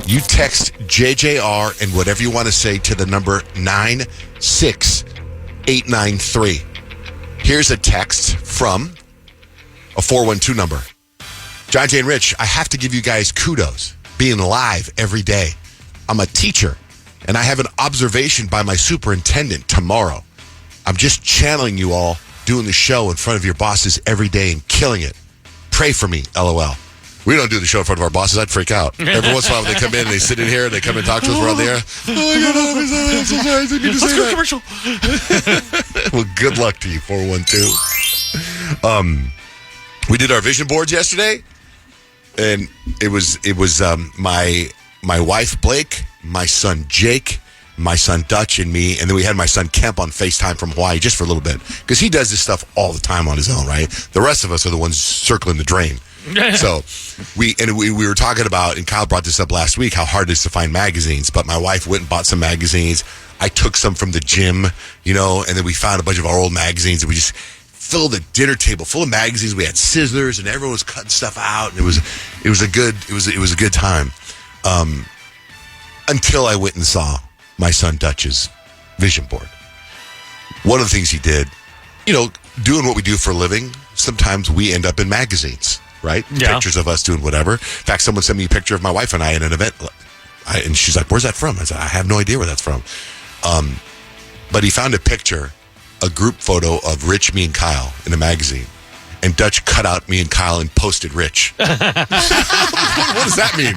You text JJR and whatever you want to say to the number 96893. Here's a text from a 412 number. John, Jay, and Rich, I have to give you guys kudos being live every day. I'm a teacher, and I have an observation by my superintendent tomorrow. I'm just channeling you all doing the show in front of your bosses every day and killing it. Pray for me, LOL. We don't do the show in front of our bosses. I'd freak out. Every once in a while, they come in and they sit in here and they come and talk to us. We're on the air. I'm so sorry. I didn't mean to say that. Commercial. Well, good luck to you, 412. We did our vision boards yesterday, and it was my wife Blake, my son Jake, my son Dutch, and me, and then we had my son Kemp on FaceTime from Hawaii just for a little bit because he does this stuff all the time on his own, right? The rest of us are the ones circling the drain. So we were talking about, and Kyle brought this up last week, how hard it is to find magazines. But my wife went and bought some magazines. I took some from the gym, and then we found a bunch of our old magazines, and we just filled the dinner table full of magazines. We had scissors, and everyone was cutting stuff out, and it was a good time. Until I went and saw my son Dutch's vision board. One of the things he did, doing what we do for a living, sometimes we end up in magazines. Right? Yeah. Pictures of us doing whatever. In fact, someone sent me a picture of my wife and I at an event. And she's like, where's that from? I said, I have no idea where that's from. But he found a picture, a group photo of Rich, me, and Kyle in a magazine. And Dutch cut out me and Kyle and posted Rich. What does that mean?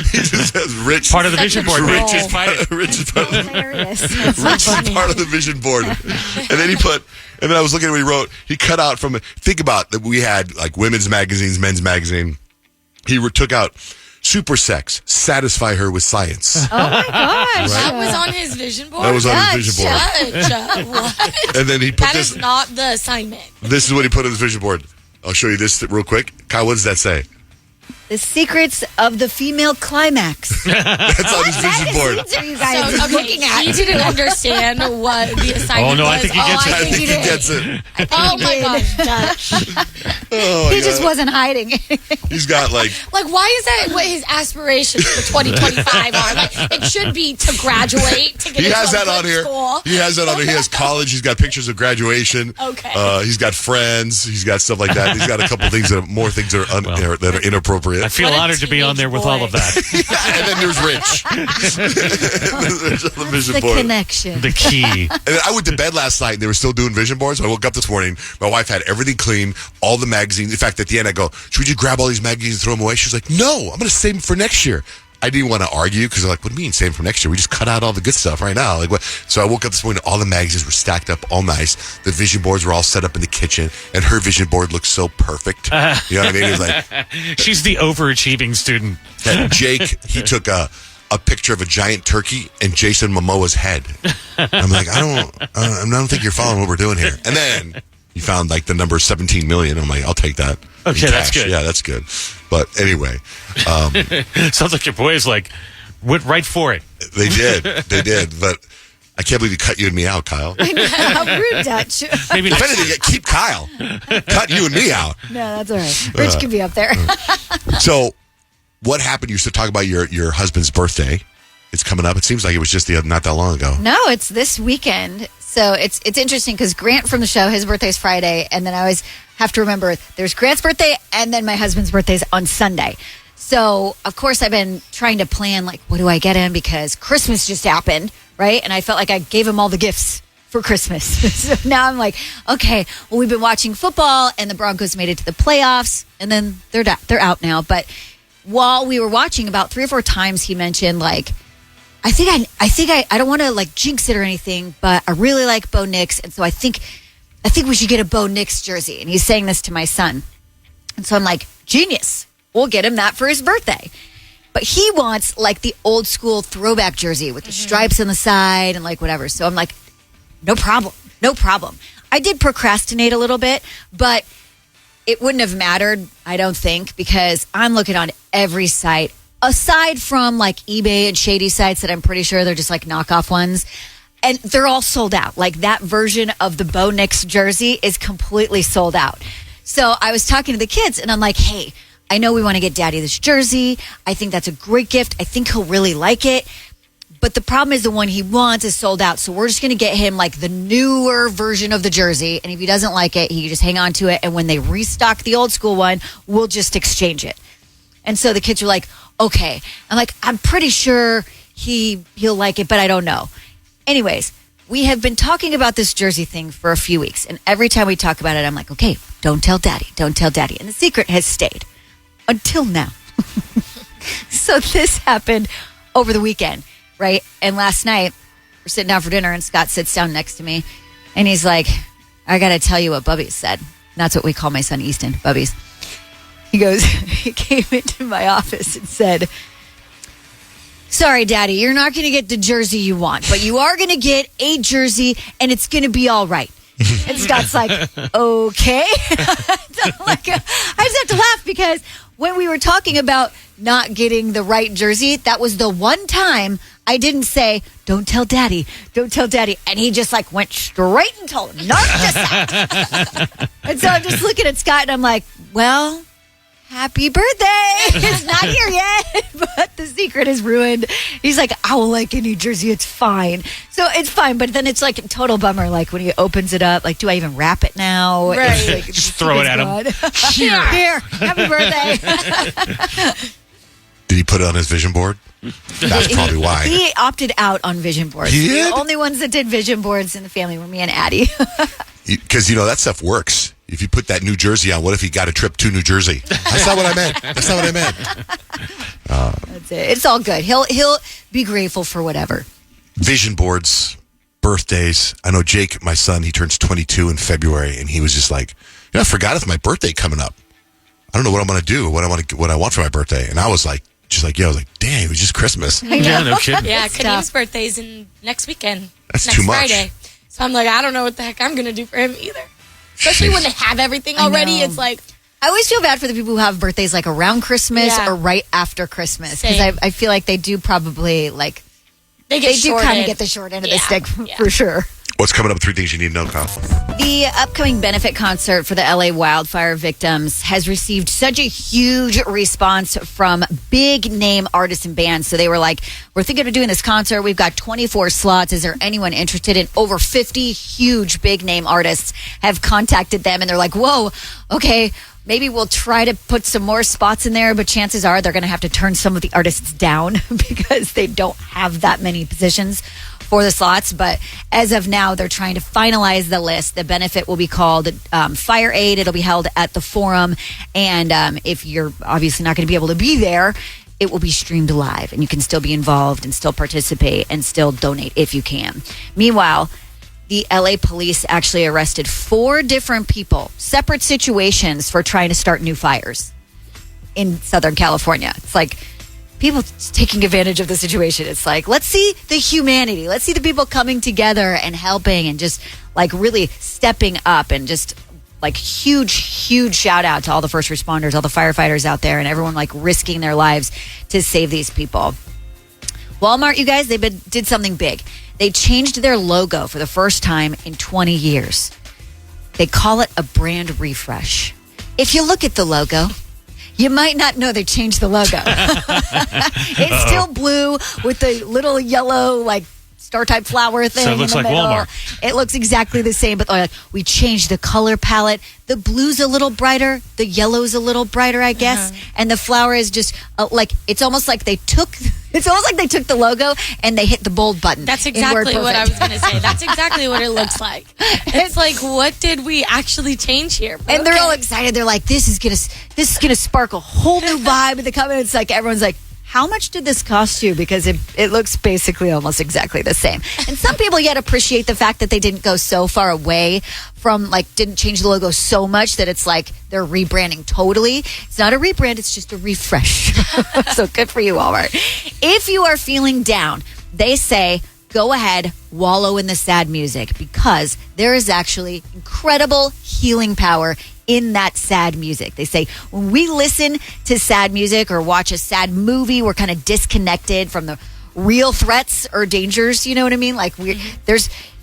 He just says Rich. Part of the vision board. Rich is part of the vision board. And then and then I was looking at what he wrote. He cut out from, think about that we had like women's magazines, men's magazine. He took out Super Sex, Satisfy Her with Science. Oh my gosh. Right? That was on his vision board? That was on his vision board. What? And then he put That is not the assignment. This is what he put on his vision board. I'll show you this real quick. Kyle, what does that say? The secrets of the female climax. That's on his vision board. Are you guys looking at? He didn't understand what the assignment was. I think he gets it. I think he gets it. Oh my gosh, Dutch. He just wasn't hiding. He's got like why is that what his aspirations for 2025 are? Like, it should be to graduate, to get he has into that on here. school. He has that on here. He has college. He's got pictures of graduation. Okay. He's got friends. He's got stuff like that. He's got a couple things that are inappropriate. I feel honored to be on there with all of that. And then there's Rich. There's the vision board. Connection. The key. And then I went to bed last night and they were still doing vision boards. So I woke up this morning. My wife had everything clean, all the magazines. In fact, at the end I go, should we just grab all these magazines and throw them away? She was like, no, I'm going to save them for next year. I didn't want to argue because they're like, what do you mean save them for next year? We just cut out all the good stuff right now. Like, what? So I woke up this morning, all the magazines were stacked up all nice. The vision boards were all set up in the kitchen, and her vision board looked so perfect. You know what I mean? It was like, she's the overachieving student. And Jake, he took a picture of a giant turkey and Jason Momoa's head. I'm like, I don't think you're following what we're doing here. And then he found like the number 17 million. I'm like, I'll take that. Okay, that's good. Yeah, that's good. But anyway. Sounds like your boys went right for it. They did. But I can't believe you cut you and me out, Kyle. How rude, Dutch. Maybe if anything, keep Kyle. Cut you and me out. No, that's all right. Rich can be up there. So what happened? You used to talk about your husband's birthday. It's coming up. It seems like it was just not that long ago. No, it's this weekend. So it's interesting because Grant from the show, his birthday's Friday, and then I always have to remember there's Grant's birthday and then my husband's birthday's on Sunday. So, of course, I've been trying to plan, like, what do I get him? Because Christmas just happened, right? And I felt like I gave him all the gifts for Christmas. So now I'm like, okay, well, we've been watching football and the Broncos made it to the playoffs and then they're out now. But while we were watching, about 3 or 4 times he mentioned, like, I don't want to like jinx it or anything, but I really like Bo Nix, and so I think we should get a Bo Nix jersey. And he's saying this to my son, and so I'm like, genius. We'll get him that for his birthday. But he wants like the old school throwback jersey with the stripes on the side and like whatever. So I'm like, no problem. I did procrastinate a little bit, but it wouldn't have mattered, I don't think, because I'm looking on every site. Aside from like eBay and shady sites that I'm pretty sure they're just like knockoff ones. And they're all sold out. Like that version of the Bo Nix jersey is completely sold out. So I was talking to the kids and I'm like, hey, I know we want to get Daddy this jersey. I think that's a great gift. I think he'll really like it. But the problem is the one he wants is sold out. So we're just going to get him like the newer version of the jersey. And if he doesn't like it, he can just hang on to it. And when they restock the old school one, we'll just exchange it. And so the kids are like, okay. I'm like, I'm pretty sure he'll like it, but I don't know. Anyways, we have been talking about this jersey thing for a few weeks. And every time we talk about it, I'm like, okay, don't tell Daddy. Don't tell Daddy. And the secret has stayed until now. So this happened over the weekend. Right. And last night we're sitting down for dinner and Scott sits down next to me and he's like, I got to tell you what Bubby's said. And that's what we call my son Easton, Bubby's. He goes, he came into my office and said, sorry, Daddy, you're not going to get the jersey you want, but you are going to get a jersey and it's going to be all right. And Scott's like, okay. So like, I just have to laugh because when we were talking about not getting the right jersey, that was the one time I didn't say, don't tell Daddy, don't tell Daddy. And he just like went straight and told him, not just that. And so I'm just looking at Scott and I'm like, well, happy birthday. It's not here yet, but the secret is ruined. He's like, I will like any jersey. It's fine. So it's fine. But then it's like a total bummer. Like when he opens it up, like, do I even wrap it now? Right. Like, Just throw it at him. Here, happy birthday. Did he put it on his vision board? That's probably why. He opted out on vision boards. He did? The only ones that did vision boards in the family were me and Addie. Because, that stuff works. If you put that New Jersey on, what if he got a trip to New Jersey? That's not what I meant. That's not what I meant. That's it. It's all good. He'll be grateful for whatever. Vision boards, birthdays. I know Jake, my son, he turns 22 in February, and he was just like, I forgot it's my birthday coming up. I don't know what I'm going to do, what I want for my birthday. And I was like, I was like, dang, it was just Christmas. Yeah, no kidding. Yeah, Kadeem's birthday's in next weekend. That's next too much. Friday. So I'm like, I don't know what the heck I'm going to do for him either. Especially when they have everything already. It's like, I always feel bad for the people who have birthdays like around Christmas Yeah. or right after Christmas. Because Same. I feel like they do probably like, they they do shorted. kind of get the short end of the Yeah, stick yeah. for sure. What's coming up? 3 things you need to know, Kyle. The upcoming benefit concert for the LA wildfire victims has received such a huge response from big name artists and bands. So they were like, we're thinking of doing this concert. We've got 24 slots. Is there anyone interested? And over 50 huge big name artists have contacted them. And they're like, whoa, okay, maybe we'll try to put some more spots in there. But chances are they're going to have to turn some of the artists down because they don't have that many positions for the slots. But as of now, they're trying to finalize the list. The benefit will be called Fire Aid. It'll be held at the Forum. And if you're obviously not going to be able to be there, it will be streamed live. And you can still be involved and still participate and still donate if you can. Meanwhile, the LA police actually arrested 4 different people, separate situations, for trying to start new fires in Southern California. It's like people taking advantage of the situation. It's like, let's see the humanity. Let's see the people coming together and helping and just like really stepping up, and just like huge shout out to all the first responders, all the firefighters out there, and everyone like risking their lives to save these people. Walmart, you guys, did something big. They changed their logo for the first time in 20 years. They call it a brand refresh. If you look at the logo, you might not know they changed the logo. It's still blue with the little yellow, like, star-type flower thing. So it looks in the like middle. Walmart. It looks exactly the same, but we changed the color palette. The blue's a little brighter. The yellow's a little brighter, I guess. And the flower is just it's almost like they took the logo and they hit the bold button. That's in exactly what I was WordPerfect. going to say. That's exactly what it looks like. It's like, what did we actually change here? But And they're all okay. excited. They're like, this is gonna spark a whole new vibe in the company. It's like everyone's like, how much did this cost you? Because it looks basically almost exactly the same. And some people yet appreciate the fact that they didn't go so far away from, didn't change the logo so much that it's like they're rebranding totally. It's not a rebrand, it's just a refresh. So good for you, Walmart. If you are feeling down, they say, go ahead, wallow in the sad music, because there is actually incredible healing power in that sad music. They say when we listen to sad music or watch a sad movie, we're kind of disconnected from the real threats or dangers. You know what I mean? Like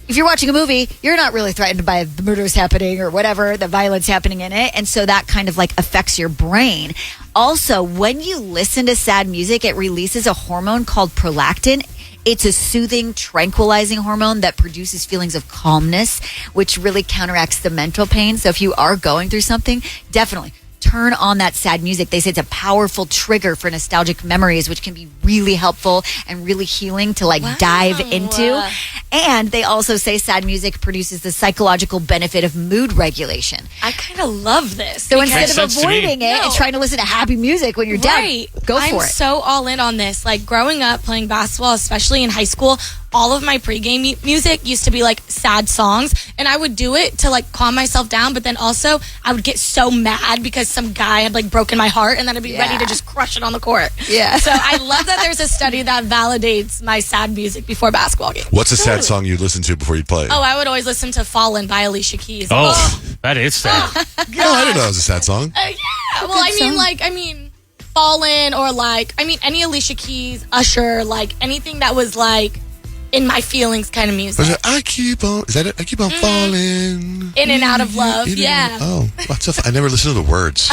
if you're watching a movie, you're not really threatened by the murders happening or whatever, the violence happening in it. And so that kind of like affects your brain. Also, when you listen to sad music, it releases a hormone called prolactin. It's a soothing, tranquilizing hormone that produces feelings of calmness, which really counteracts the mental pain. So if you are going through something, definitely turn on that sad music. They say it's a powerful trigger for nostalgic memories, which can be really helpful and really healing to like dive into. And they also say sad music produces the psychological benefit of mood regulation. I kind of love this. So instead Makes of sense to me. avoiding it and trying to listen to happy music when you're Right. down, go for I'm it. so all in on this. Like growing up playing basketball, especially in high school, all of my pregame music used to be like sad songs, and I would do it to like calm myself down, but then also I would get so mad because some guy had like broken my heart, and then I'd be ready to just crush it on the court. Yeah. So I love that there's a study that validates my sad music before basketball games. What's a sad song you listen to before you play? Oh, I would always listen to Fallen by Alicia Keys. Oh, that is sad. Oh, I didn't know it was a sad song. Yeah. Well, I song. mean, Fallen or any Alicia Keys, Usher, like anything that was like in my feelings kind of music. Was it, I keep on, is that it? I keep on falling. In and out of love, In and yeah. out- Oh, what's I never listened to the words.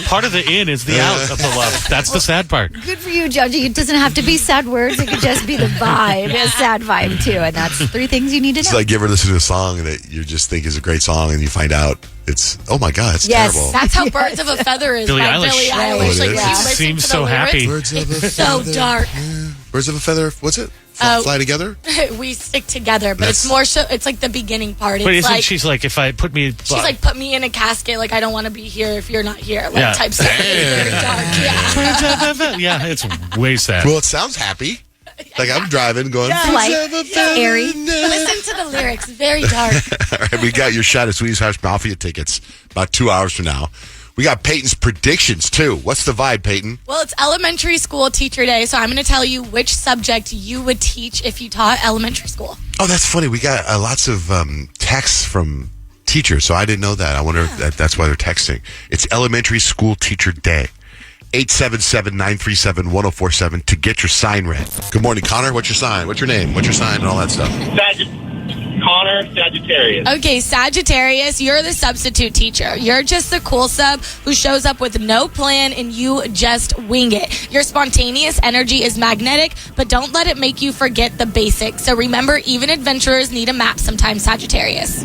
Part of the in is the out of the love. That's the sad part. Good for you, Judgy. It doesn't have to be sad words. It could just be the vibe, a sad vibe too. And that's 3 things you need to It's know. like you ever listen to a song that you just think is a great song and you find out it's, oh my God, it's Yes. terrible. That's how Birds of a Feather is Billie by Eilish. Billie Oh, Eilish. it Like, is? you It listen seems to so the lyrics, happy. Birds of a It's so feather. dark. Birds of a feather, what's it? Fly together? We stick together, but it's That's- more so. It's like the beginning part. It's But isn't like she's like, if I put me... she's like, put me in a casket. Like I don't want to be here if you're not here. Like Yeah. type stuff. It's very dark. Yeah. Yeah, it's way sad. Well, it sounds happy. Like I'm driving, going, Light, "Birds of a feather airy." now." Listen to the lyrics. Very dark. All right, we got your shot at Swedish House Mafia tickets about 2 hours from now. We got Peyton's predictions, too. What's the vibe, Peyton? Well, it's elementary school teacher day, so I'm going to tell you which subject you would teach if you taught elementary school. Oh, that's funny. We got lots of texts from teachers, so I didn't know that. I wonder if that's why they're texting. It's Elementary School Teacher Day. 877-937-1047 to get your sign read. Good morning, Connor. What's your sign? What's your name? What's your sign and all that stuff? Connor, Sagittarius. Okay, Sagittarius, you're the substitute teacher. You're just the cool sub who shows up with no plan and you just wing it. Your spontaneous energy is magnetic, but don't let it make you forget the basics. So remember, even adventurers need a map sometimes, Sagittarius.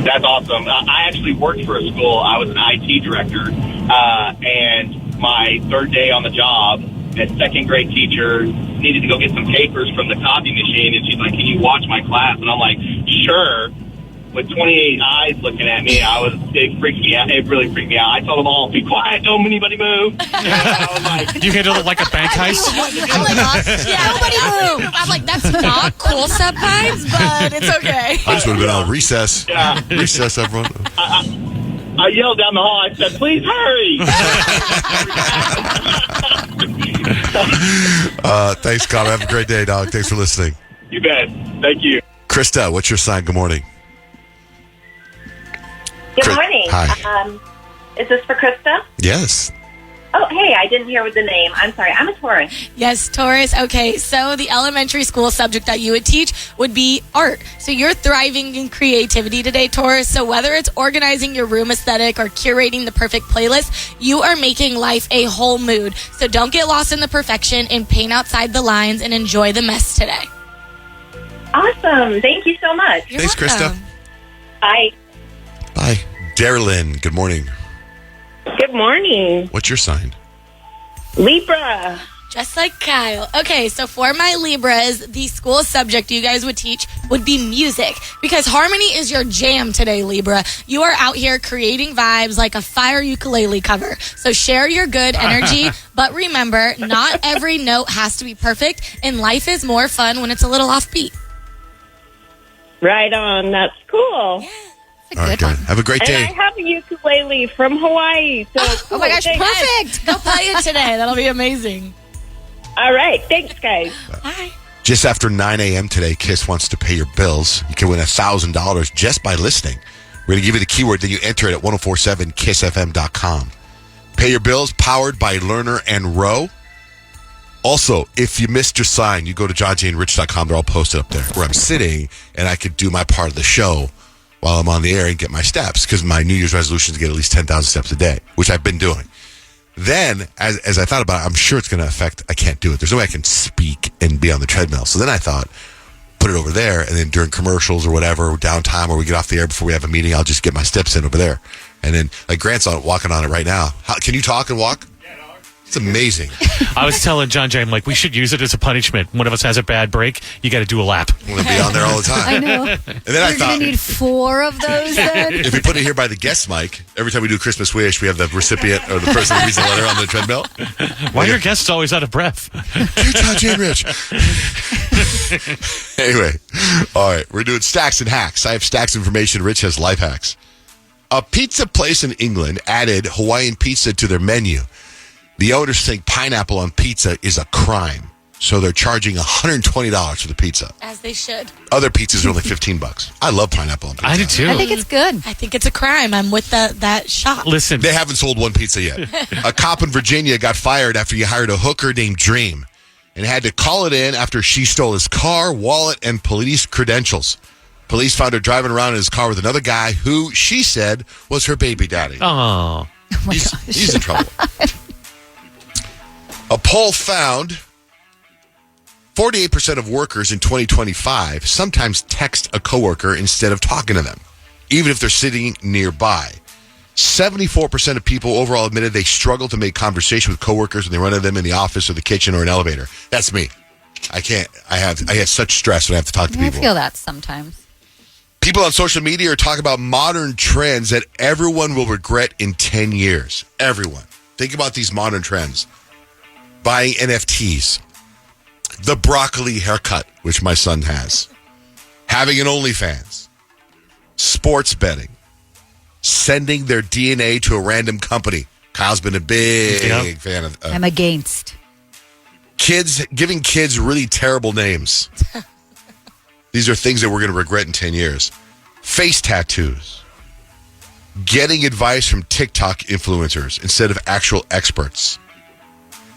That's awesome. I actually worked for a school. I was an IT director, and my third day on the job, a second grade teacher needed to go get some papers from the copy machine, and she's like, "Can you watch my class?" And I'm like, "Sure." With 28 eyes looking at me, it freaked me out. It really freaked me out. I told them all, "Be quiet, don't anybody move." I was like, You handled it like a bank heist? I'm like, yeah, nobody move. I'm like, that's not cool sub vibes, but it's okay. I just would have been on recess. Yeah. Recess, everyone. I yelled down the hall. I said, "Please hurry!" Thanks, Connor. Have a great day, dog. Thanks for listening. You bet. Thank you. Krista, what's your sign? Good morning. Good Chris- morning. Hi. Is this for Krista? Yes. Oh, hey, I didn't hear with the name. I'm sorry. I'm a Taurus. Yes, Taurus. Okay, so the elementary school subject that you would teach would be art. So you're thriving in creativity today, Taurus. So whether it's organizing your room aesthetic or curating the perfect playlist, you are making life a whole mood. So don't get lost in the perfection and paint outside the lines and enjoy the mess today. Awesome. Thank you so much. You're Thanks, Krista. welcome. Bye. Bye. Darylyn, good morning. Good morning. What's your sign? Libra. Just like Kyle. Okay, so for my Libras, the school subject you guys would teach would be music because harmony is your jam today, Libra. You are out here creating vibes like a fire ukulele cover. So share your good energy, but remember, not every note has to be perfect, and life is more fun when it's a little offbeat. Right on. That's cool. It's a All right, good one. good. Have a great And day. I have a ukulele from Hawaii. So Oh my gosh, thanks. perfect. Go play it today. That'll be amazing. All right. Thanks, guys. Bye. Just after 9 a.m. today, KISS wants to pay your bills. You can win $1,000 just by listening. We're going to give you the keyword, then you enter it at 1047kissfm.com. Pay your bills, powered by Lerner and Rowe. Also, if you missed your sign, you go to johnjaneRich.com. They're all posted up there where I'm sitting and I could do my part of the show while I'm on the air and get my steps, because my New Year's resolution is to get at least 10,000 steps a day, which I've been doing. Then, as I thought about it, I'm sure it's going to affect, I can't do it. There's no way I can speak and be on the treadmill. So then I thought, put it over there, and then during commercials or whatever, downtime, or we get off the air before we have a meeting, I'll just get my steps in over there. And then, like Grant's walking on it right now. Can you talk and walk? It's amazing. I was telling John Jay, I'm like, we should use it as a punishment. One of us has a bad break, you got to do a lap. I'm going to be on there all the time. I know. And then I thought, going to need 4 of those then? if we put it here by the guest mic, every time we do Christmas Wish, we have the recipient or the person who reads the letter on the treadmill. Why are your guests always out of breath? Dear John Jay Rich. Anyway, all right, we're doing stacks and hacks. I have stacks information. Rich has life hacks. A pizza place in England added Hawaiian pizza to their menu. The owners think pineapple on pizza is a crime, so they're charging $120 for the pizza. As they should. Other pizzas are only $15. I love pineapple on pizza. I do too. I think it's good. I think it's a crime. I'm with that shop. Listen, They haven't sold one pizza yet. A cop in Virginia got fired after he hired a hooker named Dream and had to call it in after she stole his car, wallet, and police credentials. Police found her driving around in his car with another guy who she said was her baby daddy. oh, He's in trouble. A poll found 48% of workers in 2025 sometimes text a coworker instead of talking to them, even if they're sitting nearby. 74% of people overall admitted they struggle to make conversation with coworkers when they run into them in the office or the kitchen or an elevator. That's me. I can't. I have such stress when I have to talk to I people. feel that sometimes. People on social media are talking about modern trends that everyone will regret in 10 years. Everyone. Think about these modern trends. Buying NFTs. The broccoli haircut, which my son has. Having an OnlyFans. Sports betting. Sending their DNA to a random company. Kyle's been a big fan of. I'm against. Giving kids really terrible names. These are things that we're going to regret in 10 years. Face tattoos. Getting advice from TikTok influencers instead of actual experts.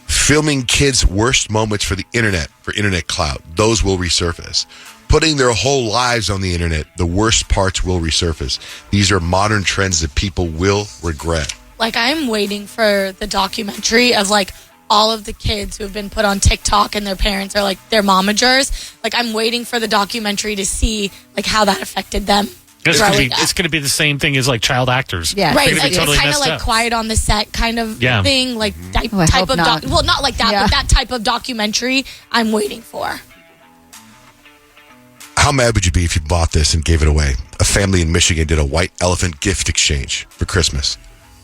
Filming kids' worst moments for the internet, for internet clout. Those will resurface. Putting their whole lives on the internet. The worst parts will resurface. These are modern trends that people will regret. Like, I'm waiting for the documentary of, like, all of the kids who have been put on TikTok and their parents are, like, their momagers. Like, I'm waiting for the documentary to see, like, how that affected them. it's growing going to up. be the same thing as like child actors. Yeah. Right, They're gonna like be totally it's kind of messed like up. Quiet on the Set kind of Yeah. thing, like type I hope of not. well, not like that, Yeah. but that type of documentary I'm waiting for. How mad would you be if you bought this and gave it away? A family in Michigan did a white elephant gift exchange for Christmas.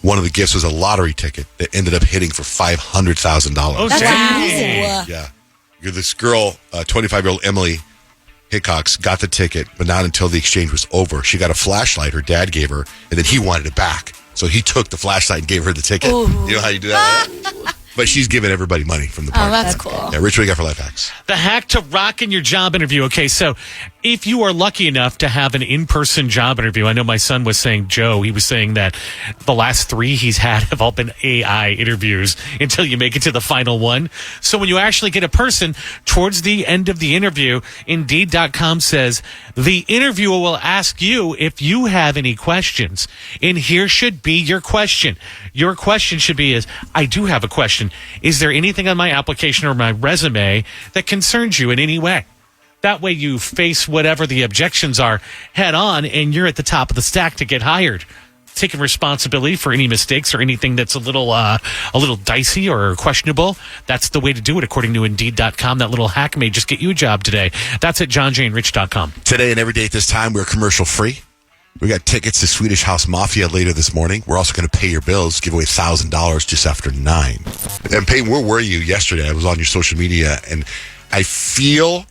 One of the gifts was a lottery ticket that ended up hitting for $500,000. Oh, That's dang. amazing. Yeah. This girl, 25-year-old Emily Hickox, got the ticket, but not until the exchange was over. She got a flashlight her dad gave her, and then he wanted it back. So he took the flashlight and gave her the ticket. Ooh. You know how you do that? But she's giving everybody money from the party. Oh, that's cool. Yeah, Rich, what do you got for life hacks? The hack to rock in your job interview. Okay, so if you are lucky enough to have an in-person job interview, I know my son was saying, Joe, he was saying that the last 3 he's had have all been AI interviews until you make it to the final one. So when you actually get a person towards the end of the interview, Indeed.com says the interviewer will ask you if you have any questions. And here should be your question. Your question should be I do have a question. Is there anything on my application or my resume that concerns you in any way? That way you face whatever the objections are head on and you're at the top of the stack to get hired. Taking responsibility for any mistakes or anything that's a little dicey or questionable. That's the way to do it according to Indeed.com. That little hack may just get you a job today. That's at JohnJaneRich.com. Today and every day at this time, we're commercial free. We got tickets to Swedish House Mafia later this morning. We're also going to pay your bills, give away $1,000 just after 9. And Peyton, where were you yesterday? I was on your social media, and I feel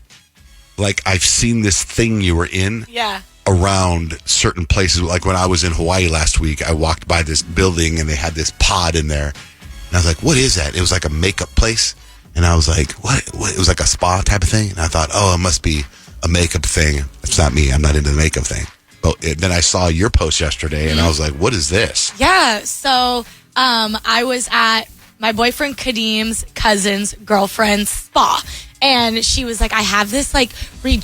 like I've seen this thing you were in Yeah. around certain places. Like when I was in Hawaii last week, I walked by this building, and they had this pod in there. And I was like, what is that? It was like a makeup place. And I was like, what? It was like a spa type of thing. And I thought, oh, it must be a makeup thing. It's not me. I'm not into the makeup thing. But then I saw your post yesterday, and I was like, what is this? Yeah. So I was at my boyfriend Kadim's cousin's girlfriend's spa. And she was like, I have this like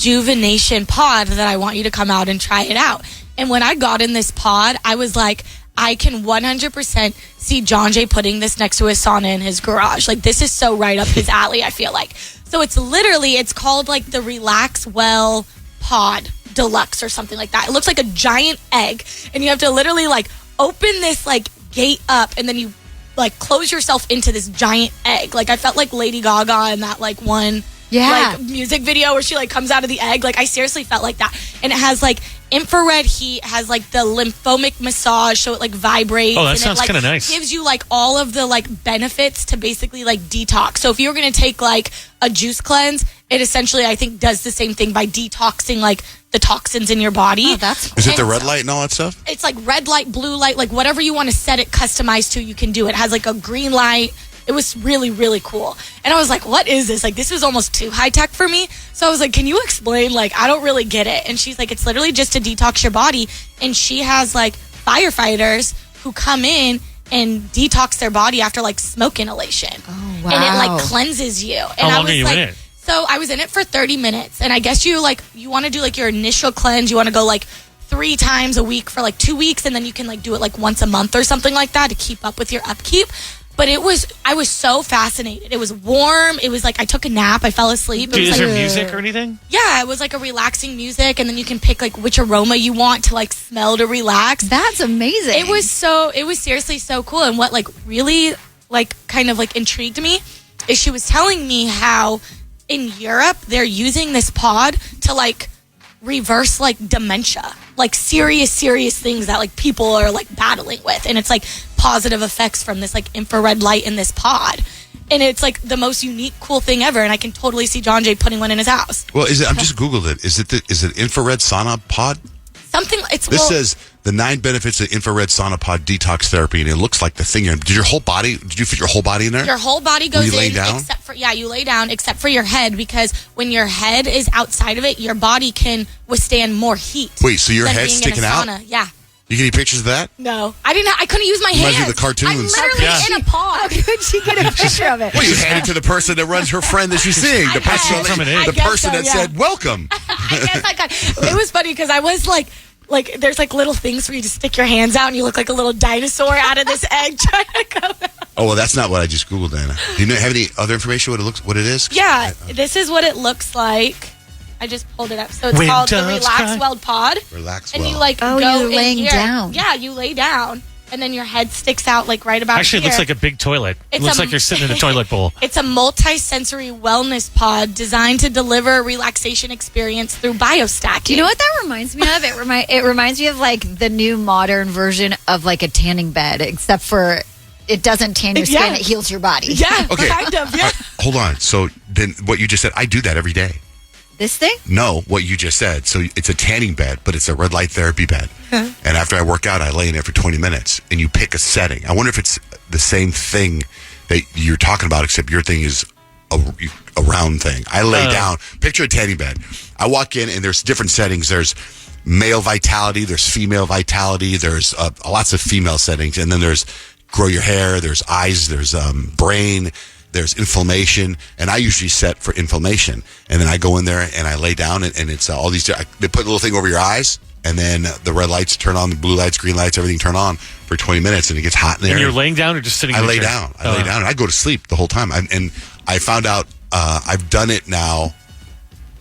rejuvenation pod that I want you to come out and try it out. And when I got in this pod, I was like, I can 100% see John Jay putting this next to his sauna in his garage. Like, this is so right up his alley, I feel like. So it's called like the Relax Well Pod Deluxe or something like that. It looks like a giant egg. And you have to literally like open this like gate up and then you like close yourself into this giant egg. Like, I felt like Lady Gaga in that like one like music video where she like comes out of the egg. Like, I seriously felt like that. And it has like infrared heat, has like the lymphomic massage, so it like vibrates. Oh, that and sounds kind of nice. Gives you like all of the like benefits to basically like detox. So if you were going to take like a juice cleanse, it essentially, I think, does the same thing by detoxing like the toxins in your body. Oh, that's cool. Is it the red light and all that stuff? It's like red light, blue light, like whatever you want to set it customized to, you can do it. It has like a green light. It was really, really cool. And I was like, what is this? Like, this is almost too high tech for me. So I was like, can you explain? Like, I don't really get it. And she's like, it's literally just to detox your body. And she has like firefighters who come in and detox their body after like smoke inhalation. Oh, wow. And it like cleanses you. And How I long was are you like, in it? So I was in it for 30 minutes. And I guess you want to do like your initial cleanse. You want to go like 3 times a week for like 2 weeks. And then you can like do it like once a month or something like that to keep up with your upkeep. But I was so fascinated. It was warm. It was like I took a nap. I fell asleep. It was Is like, there music or anything? yeah, it was like a relaxing music. And then you can pick like which aroma you want to like smell to relax. That's amazing. It was seriously so cool. And what like really like kind of like intrigued me is she was telling me how in Europe they're using this pod to like reverse like dementia, like serious things that like people are like battling with. And it's like positive effects from this like infrared light in this pod. And it's like the most unique, cool thing ever. And I can totally see John Jay putting one in his house. Well, is it? I'm just Googled it. Is it infrared sauna pod? Something, This says the 9 benefits of infrared sauna pod detox therapy, and it looks like the thing. Did you fit your whole body in there? your whole body goes you lay in, down? except for, you lay down, except for your head, because when your head is outside of it, your body can withstand more heat. Wait, so your than head's being in a sticking out? sauna. Yeah. You get any pictures of that? No. I couldn't use my Reminds me hands. of the cartoons. I'm literally Yeah. in a pod. How could she get a picture of it? Well, you hand it to the person that runs her friend that she's seeing. The person, From an egg. the I guess person so, that yeah. said, welcome. I guess I got. It was funny because I was like there's like little things where you just stick your hands out and you look like a little dinosaur out of this egg trying to come out. Oh, well, that's not what I just Googled, Anna. Do you have any other information what it is? Yeah, this is what it looks like. I just pulled it up. So it's When called the doves Relax cry. Well Pod. Relax And well. you like Oh, go you're in laying here. down. Yeah, you lay down. And then your head sticks out like right about Actually, it here. looks like a big toilet. It It's looks a- like you're sitting in a toilet bowl. It's a multi-sensory wellness pod designed to deliver a relaxation experience through biostacking. Do you know what that reminds me of? It reminds me of like the new modern version of like a tanning bed, except for it doesn't tan your skin; Yeah. it heals your body. Yeah, Okay. kind of. Yeah. Hold on. So then what you just said, I do that every day. This thing? No, what you just said. So it's a tanning bed, but it's a red light therapy bed. And after I work out, I lay in there for 20 minutes and you pick a setting. I wonder if it's the same thing that you're talking about, except your thing is a round thing. I lay down, picture a tanning bed. I walk in and there's different settings. There's male vitality, there's female vitality, there's lots of female settings. And then there's grow your hair, there's eyes, there's brain, there's inflammation, and I usually set for inflammation. And then I go in there and I lay down, and it's all these. They put a little thing over your eyes, and then the red lights turn on, the blue lights, green lights, everything turn on for 20 minutes, and it gets hot in there. And you're laying down or just sitting in I the lay chair? down. I lay down, and I go to sleep the whole time. And I found out I've done it now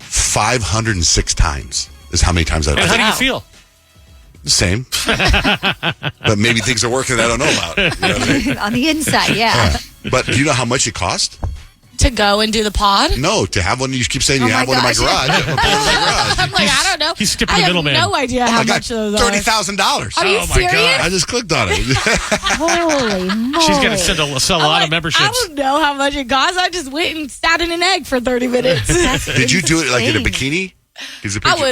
506 times. Is how many times I've And done how it. do you feel? Same. But maybe things are working that I don't know about. You know what I mean? On the inside, yeah. But do you know how much it cost? To go and do the pod? No, to have one. You keep saying you Oh have my one in my gosh. garage. I have one in my garage. I'm like, I don't know. he's skipping I the have middleman. no idea how I got much those are. $30,000. Are you Oh, my serious? God. I just clicked on it. Holy moly. She's going to sell a lot of I memberships. don't know how much it costs. I just went and sat in an egg for 30 minutes. Did you do it like in a insane. bikini? Is the I picture-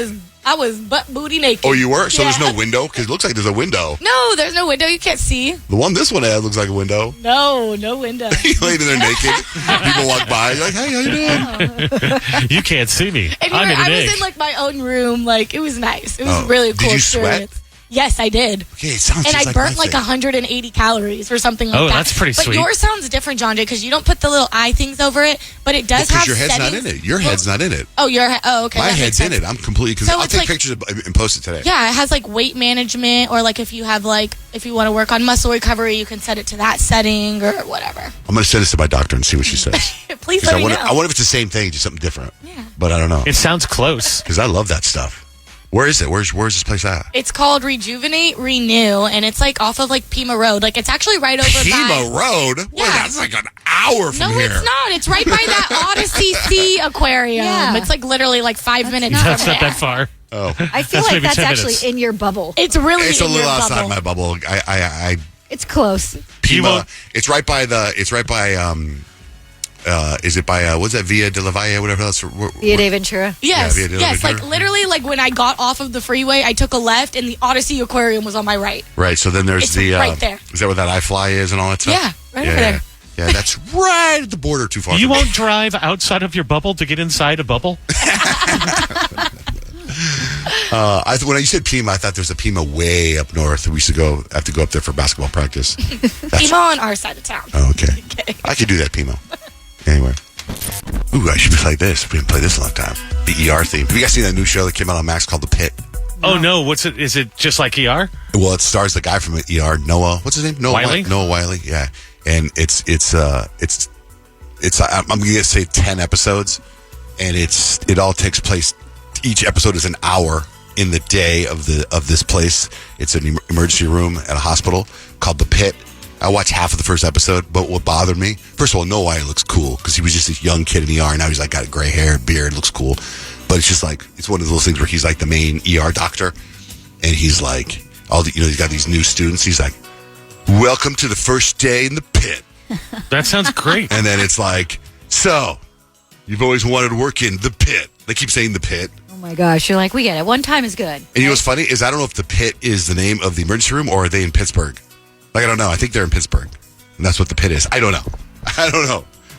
was butt booty naked. Oh, you were? So there's Yeah. no window? Because it looks like there's a window. No, there's no window. You can't see. This one has looks like a window. No window. You laid in there naked. People walk by. You're like, hey, how you doing? You can't see me. And I'm in an I egg. was in like my own room. Like it was nice. It was Oh. really Did cool you sweat? experience. Yes, I did. Okay, it sounds And just I like burnt my like thing. 180 calories or something like that. Oh, that's pretty but sweet. yours sounds different, John Jay, because you don't put the little eye things over it, but it does Because have your head's settings. not in it. Your head's not in it. Oh, okay. My that makes head's in sense. it. I'm completely confused. So I'll it's take like- pictures and post it today. Yeah, it has like weight management, or like if you want to work on muscle recovery, you can set it to that setting or whatever. I'm going to send this to my doctor and see what she says. Please 'Cause let me know. I wonder if it's the same thing, just something different. Yeah. But I don't know. It sounds close. Because I love that stuff. Where is it? Where's this place at? It's called Rejuvenate Renew, and it's like off of like Pima Road. Like it's actually right over Pima by. Road? Well, Yeah. that's like an hour from No, here. it's not. It's right by that Odyssey Sea Aquarium. Yeah. It's like literally like 5 minutes. That's from not there. that far. Oh. I feel That's like maybe that's 10 actually minutes. in your bubble. It's really It's a in little your outside bubble. my bubble. I It's close. Pima. won't- It's right by is it by what's that, Via de la Valle, whatever that's Via de Ventura. Yes, Yeah, Via de yes. Ventura. Like literally, like when I got off of the freeway, I took a left, and the Odyssey Aquarium was on my right. right. So then there's It's the right there. Is that where that iFly is and all that stuff? Yeah, right over there. Yeah, that's right at the border, too far. You from me. won't drive outside of your bubble to get inside a bubble? When you said Pima, I thought there was a Pima way up north. We used to have to go up there for basketball practice. Pima on our side of town. Oh, okay. I could do that, Pima. Anyway. Ooh, I should be like this. We haven't played this in a long time. The ER theme. Have you guys seen that new show that came out on Max called The Pit? Oh, no. What's it? Is it just like ER? Well, it stars the guy from ER, Noah. What's his name? Noah Wiley? Noah Wiley. Yeah, and it's I'm gonna say 10 episodes, and it all takes place. Each episode is an hour in the day of this place. It's an emergency room at a hospital called The Pit. I watched half of the first episode, but what bothered me, first of all, Noah Wiley looks cool because he was just this young kid in ER. Now he's like got gray hair, beard, looks cool. But it's just like, it's one of those things where he's like the main ER doctor, and he's like, he's got these new students. He's like, welcome to the first day in the pit. That sounds great. And then it's like, so, you've always wanted to work in the pit. They keep saying the pit. Oh my gosh, you're like, we get it. One time is good. And you know what's funny is I don't know if the pit is the name of the emergency room or are they in Pittsburgh. Like, I don't know. I think they're in Pittsburgh. And that's what the pit is. I don't know.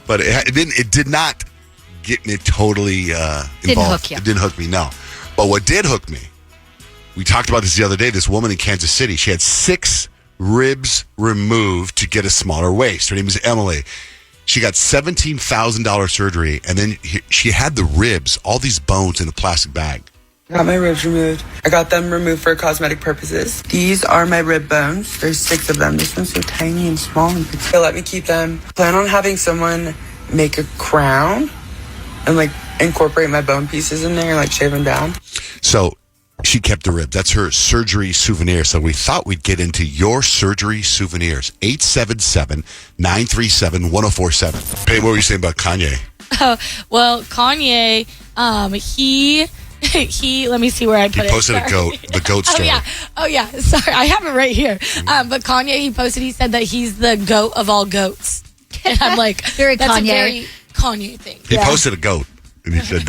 But it did not get me totally involved. Didn't hook you. It didn't hook me, no. But what did hook me, we talked about this the other day, this woman in Kansas City, she had 6 ribs removed to get a smaller waist. Her name is Emily. She got $17,000 surgery, and then she had the ribs, all these bones in a plastic bag. I got my ribs removed. I got them removed for cosmetic purposes. These are my rib bones. There's 6 of them. This one's so tiny and small and petite. They let me keep them. Plan on having someone make a crown and like incorporate my bone pieces in there and like shave them down. So she kept the ribs. That's her surgery souvenir. So we thought we'd get into your surgery souvenirs. 877-937-1047. Hey, what were you saying about Kanye? Well, Kanye, he let me see where I put He it. posted Sorry. the goat story. Oh yeah. Sorry, I have it right here. But Kanye, he said that he's the goat of all goats, and I'm like, Very that's Kanye. a very Kanye thing. He posted a goat. And he said,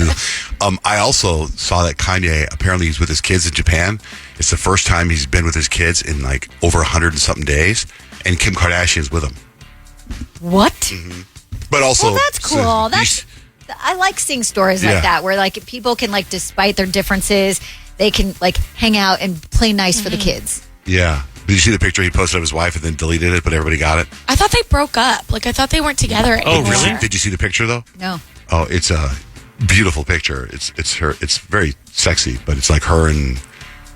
I also saw that Kanye, apparently he's with his kids in Japan. It's the first time he's been with his kids in like over 100 and something days. And Kim Kardashian's with him. What? But also... Well, that's cool. I like seeing stories Yeah. like that where like people can like, despite their differences, they can like hang out and play nice for the kids. Yeah. Did you see the picture he posted of his wife and then deleted it, but everybody got it? I thought they broke up. Like I thought they weren't together anymore. really? Did you see the picture, though? No. Oh, it's a beautiful picture. It's her. It's very sexy, but it's like her in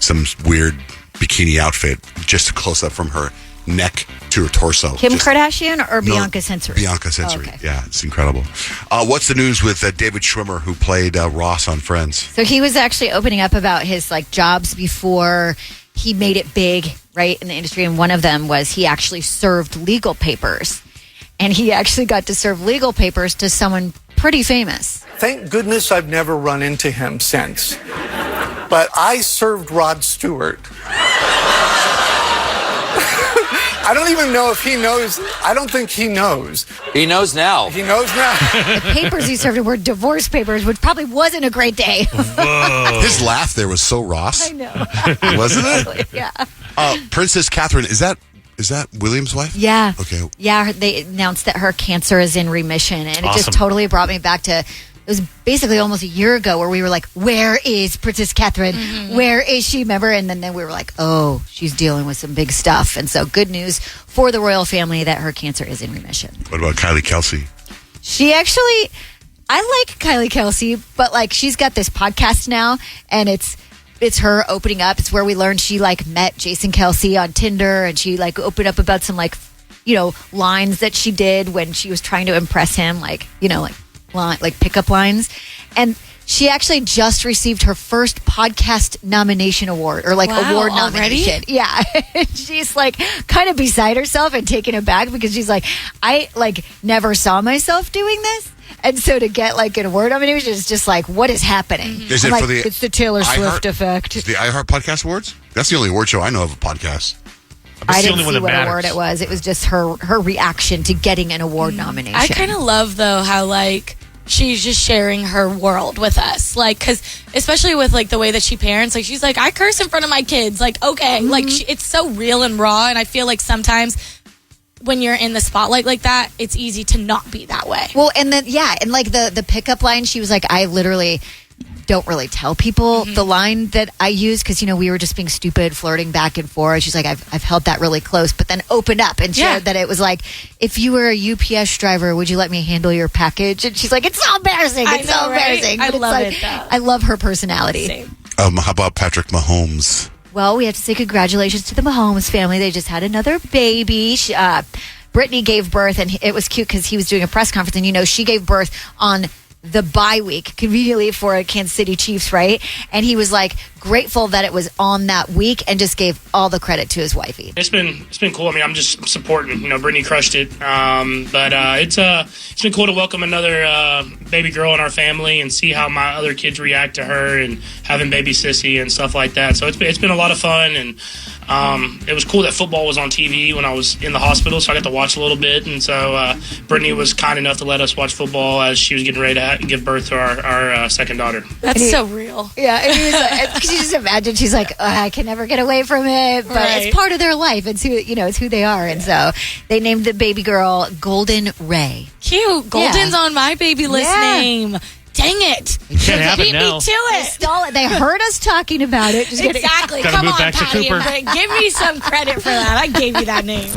some weird bikini outfit, just a close up from her neck to her torso. Kim Just- Kardashian or No, Bianca Censori? Bianca Censori. Oh, okay. Yeah, it's incredible. What's the news with David Schwimmer, who played Ross on Friends? So he was actually opening up about his like jobs before he made it big, right, in the industry. And one of them was he actually served legal papers. And he actually got to serve legal papers to someone pretty famous. Thank goodness I've never run into him since. But I served Rod Stewart. I don't even know if he knows. I don't think he knows. He knows now. He knows now. The papers he served were divorce papers, which probably wasn't a great day. His laugh there was so Ross. I know. Wasn't it? Yeah. Princess Catherine, is that William's wife? Yeah. Okay. Yeah, they announced that her cancer is in remission. And it Awesome. just totally brought me back to was basically almost a year ago where we were like, where is Princess Catherine? Where is she? Remember? And then we were like, oh, she's dealing with some big stuff. And so good news for the royal family that her cancer is in remission. What about Kylie Kelsey? She actually, I like Kylie Kelsey, but like she's got this podcast now, and it's her opening up. It's where we learned she like met Jason Kelsey on Tinder, and she like opened up about some like, lines that she did when she was trying to impress him, like pickup lines. And she actually just received her first podcast nomination award, or like award nomination. Already? Yeah. She's like kind of beside herself and taken aback because she's like, I like never saw myself doing this. And so to get like an award nomination is just like, what is happening? Is it like, for the it's the Taylor Swift effect. The iHeart Podcast Awards? That's the only award show I know of a podcast. I the didn't only one see that what matters. award it was. It was just her reaction to getting an award nomination. I kind of love though how like she's just sharing her world with us, like because especially with like the way that she parents, like she's like, I curse in front of my kids, like okay, like it's so real and raw, and I feel like sometimes when you're in the spotlight like that, it's easy to not be that way. Well, and then and like the pickup line, she was like, I literally don't really tell people the line that I use because we were just being stupid, flirting back and forth. She's like, I've held that really close, but then opened up and shared that it was like, if you were a UPS driver, would you let me handle your package? And she's like, it's so embarrassing. It's so embarrassing. I But love it's it, like, though. I love her personality. Same. How about Patrick Mahomes? Well, we have to say congratulations to the Mahomes family. They just had another baby. Brittany gave birth, and it was cute because he was doing a press conference, and she gave birth on the bye week, conveniently for Kansas City Chiefs, right? And he was like grateful that it was on that week, and just gave all the credit to his wifey. It's been cool. I mean, I'm just supporting. Brittany crushed it. But it's been cool to welcome another baby girl in our family and see how my other kids react to her and having baby sissy and stuff like that. So it's been a lot of fun, and it was cool that football was on TV when I was in the hospital, so I got to watch a little bit. And so Brittany was kind enough to let us watch football as she was getting ready to give birth to our second daughter. That's so real. Yeah, and he was like, you just imagine she's like, I can never get away from it, but it's part of their life. It's who it's who they are, and so they named the baby girl Golden Ray. Cute. Golden's on my baby list name. Dang it! Can't have it Beat now. me to it. They heard us talking about it. Just Exactly. Gotta Come move on, back to Patty. Cooper. Give me some credit for that. I gave you that name.